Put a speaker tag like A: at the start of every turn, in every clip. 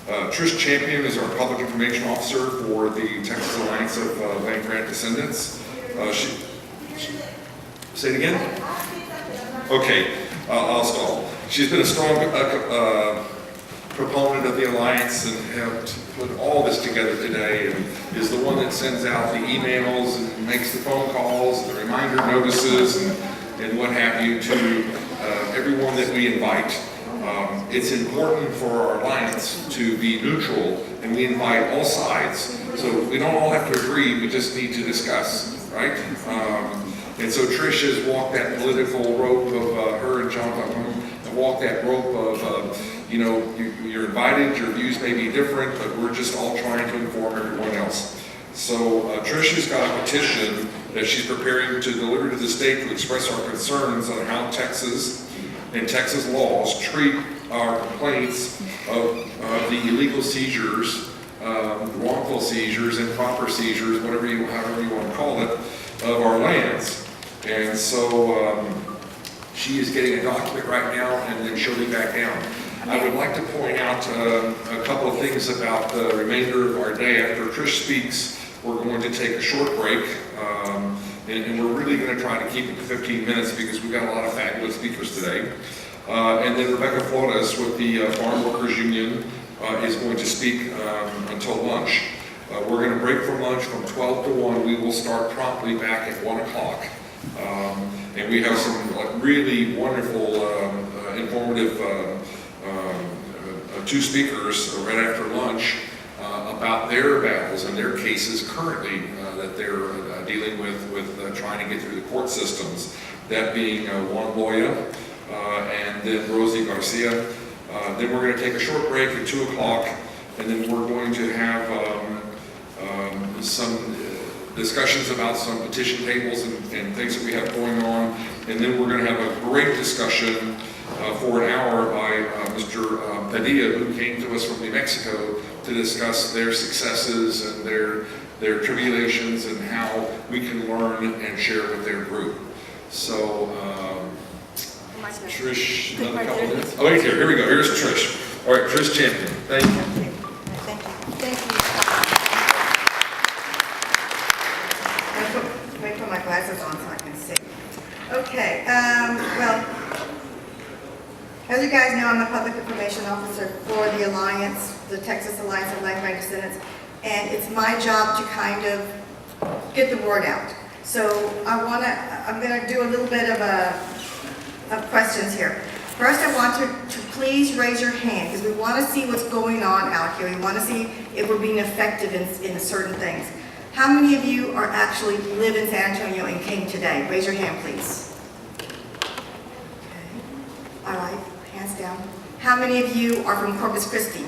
A: Trish Champion is our Public Information Officer for the Texas Alliance of Land Grant Descendants. Say it again? Okay, I'll stall. She's been a strong proponent of the Alliance and helped put all this together today, and is the one that sends out the emails and makes the phone calls and the reminder notices and what have you to everyone that we invite. It's important for our Alliance to be neutral, and we invite all sides. So we don't all have to agree, we just need to discuss, right? And so Trish has walked that political rope of her and John have walked that rope of, you know, you're invited, your views may be different, but we're just all trying to inform everyone else. So Trish has got a petition that she's preparing to deliver to the state to express our concerns on how Texas and Texas laws treat our complaints of the illegal seizures, wrongful seizures, improper seizures, however you want to call it, of our lands. And so she is getting a document right now, and then she'll be back down. I would like to point out a couple of things about the remainder of our day. After Trish speaks, we're going to take a short break, and we're really going to try to keep it to 15 minutes because we've got a lot of fabulous speakers today. And then Rebecca Flores with the Farm Workers Union is going to speak until lunch. We're going to break from lunch from 12 to 1. We will start promptly back at 1 o'clock. And we have some really wonderful, informative two speakers right after lunch about their battles and their cases currently that they're dealing with trying to get through the court systems. That being Juan Loya and then Rosie Garcia. Then we're going to take a short break at 2 o'clock, and then we're going to have some discussions about some petition tables and things that we have going on. And then we're going to have a great discussion for an hour by Mr. Padilla, who came to us from New Mexico to discuss their successes and their tribulations and how we can learn and share with their group. So, Trish, another couple minutes? Oh, wait, here we go. Here's Trish. All right, Trish Champion. Thank you.
B: Thank you. Thank you. Let me put my glasses on so I can see. Okay, well, as you guys know, I'm the Public Information Officer for the Alliance, the Texas Alliance of Land Grant Descendants, and it's my job to kind of get the word out. So I'm going to do a little bit of questions here. First, I want to please raise your hand because we want to see what's going on out here. We want to see if we're being effective in certain things. How many of you are actually live in San Antonio and came today? Raise your hand, please. Okay. All right, hands down. How many of you are from Corpus Christi?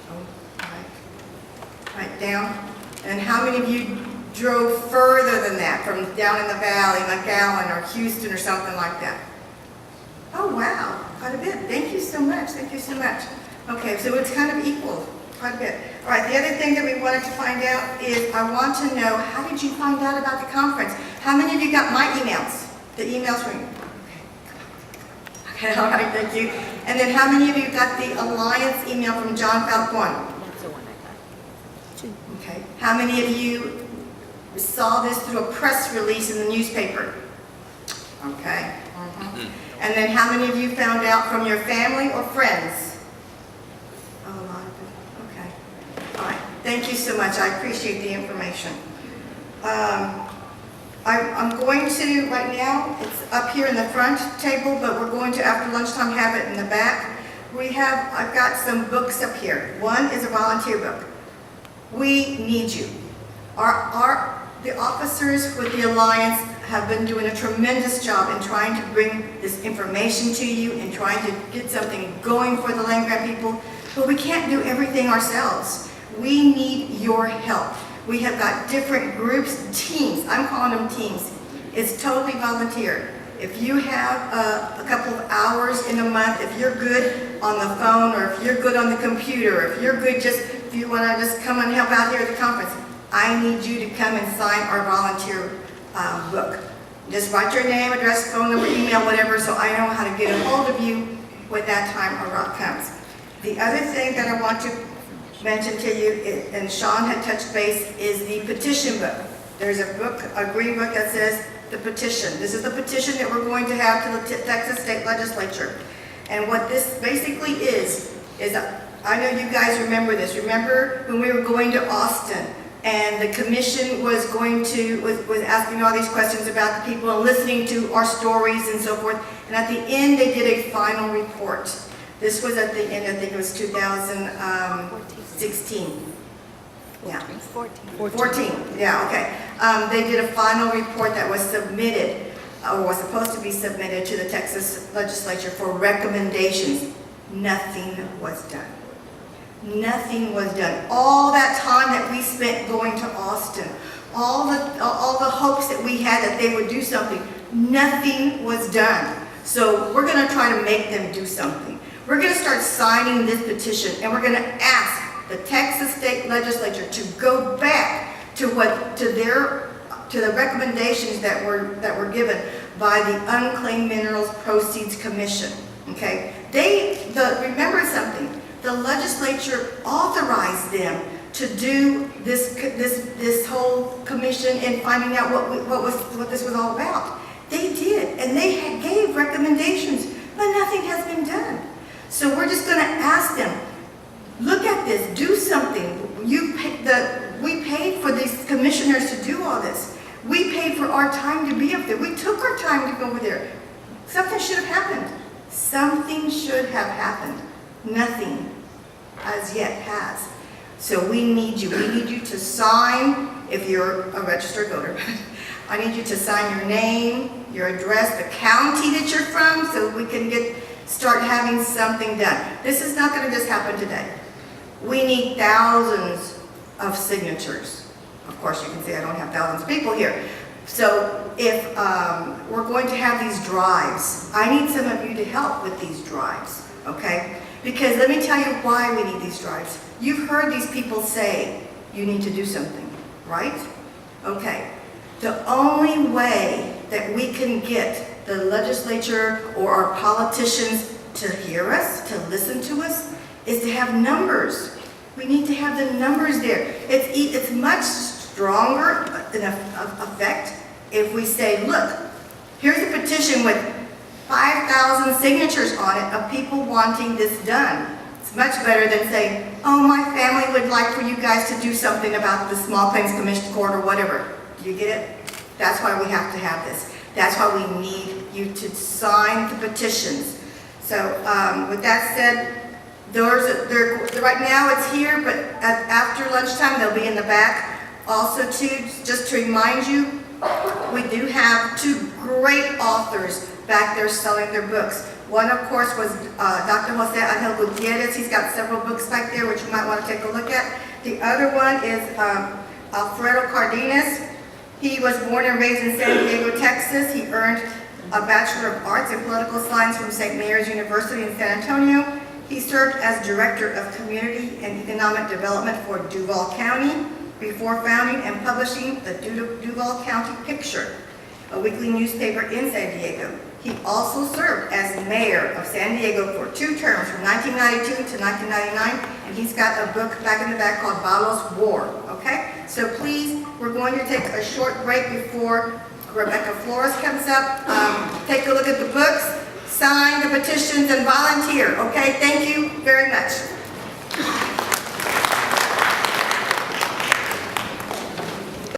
B: Oh, all right. All right, down. And how many of you drove further than that, from down in the valley, McAllen or Houston or something like that? Oh, wow, quite a bit. Thank you so much. Thank you so much. Okay, so it's kind of equal, quite a bit. All right, the other thing that we wanted to find out is I want to know, how did you find out about the conference? How many of you got my emails? The emails from you? Okay, all right, thank you. And then how many of you got the Alliance email from John Falcone?
C: That's the one I got.
B: Okay. How many of you saw this through a press release in the newspaper? Okay. And then how many of you found out from your family or friends? Oh, a lot of them. Okay. All right. Thank you so much. I appreciate the information. I'm going to, right now, it's up here in the front table, but we're going to, after lunchtime, have it in the back. I've got some books up here. One is a volunteer book. We need you. The officers with the Alliance have been doing a tremendous job in trying to bring this information to you and trying to get something going for the land grant people, but we can't do everything ourselves. We need your help. We have got different groups, teams. I'm calling them teams. It's totally volunteer. If you have a couple of hours in a month, if you're good on the phone or if you're good on the computer, if you're good if you want to just come and help out here at the conference, I need you to come and sign our volunteer book. Just write your name, address, phone number, email, whatever, so I know how to get a hold of you when that time comes. The other thing that I want to mention to you, and Sean had touched base, is the petition book. There's a book, a green book that says the petition. This is the petition that we're going to have to the Texas State Legislature. And what this basically is I know you guys remember this. Remember when we were going to Austin and the commission was asking all these questions about the people and listening to our stories and so forth. And at the end, they did a final report. This was at the end, I think it was 2016. Yeah. 14, yeah, okay. They did a final report that was submitted, or was supposed to be submitted to the Texas legislature for recommendations. Nothing was done. Nothing was done. All that time that we spent going to Austin, all the hopes that we had that they would do something, nothing was done. So we're going to try to make them do something. We're going to start signing this petition, and we're going to ask the Texas State Legislature to go back to the recommendations that were given by the Unclaimed Minerals Proceeds Commission. Okay, remember something. The legislature authorized them to do this whole commission and finding out what this was all about. They did, and they gave recommendations, but nothing has been done. So we're just going to ask them, look at this, do something. We paid for these commissioners to do all this. We paid for our time to be up there. We took our time to go over there. Something should have happened. Something should have happened. Nothing as yet has. So we need you. We need you to sign, if you're a registered voter. I need you to sign your name, your address, the county that you're from, so we can start having something done. This is not going to just happen today. We need thousands of signatures. Of course, you can say I don't have thousands of people here. So if we're going to have these drives, I need some of you to help with these drives, okay? Because let me tell you why we need these drives. You've heard these people say you need to do something, right? Okay. The only way that we can get the legislature or our politicians to hear us, to listen to us, is to have numbers. We need to have the numbers there. It's much stronger in effect if we say, look, here's a petition with 5,000 signatures on it of people wanting this done. It's much better than saying, oh, my family would like for you guys to do something about the Small Claims Commission Court or whatever. Do you get it? That's why we have to have this. That's why we need you to sign the petitions. So with that said, right now it's here, but after lunchtime they'll be in the back. Also, just to remind you, we do have two great authors back there selling their books. One, of course, was Dr. Jose Angel Gutierrez. He's got several books back there, which you might want to take a look at. The other one is Alfredo Cardenas. He was born and raised in San Diego, Texas. He earned a Bachelor of Arts in Political Science from St. Mary's University in San Antonio. He served as Director of Community and Economic Development for Duval County before founding and publishing the Duval County Picture, a weekly newspaper in San Diego. He also served as mayor of San Diego for 2 terms, from 1992 to 1999, and he's got a book back in the back called Balos War, okay? So please, we're going to take a short break before Rebecca Flores comes up. Take a look at the books, sign the petitions, and volunteer, okay? Thank you very much.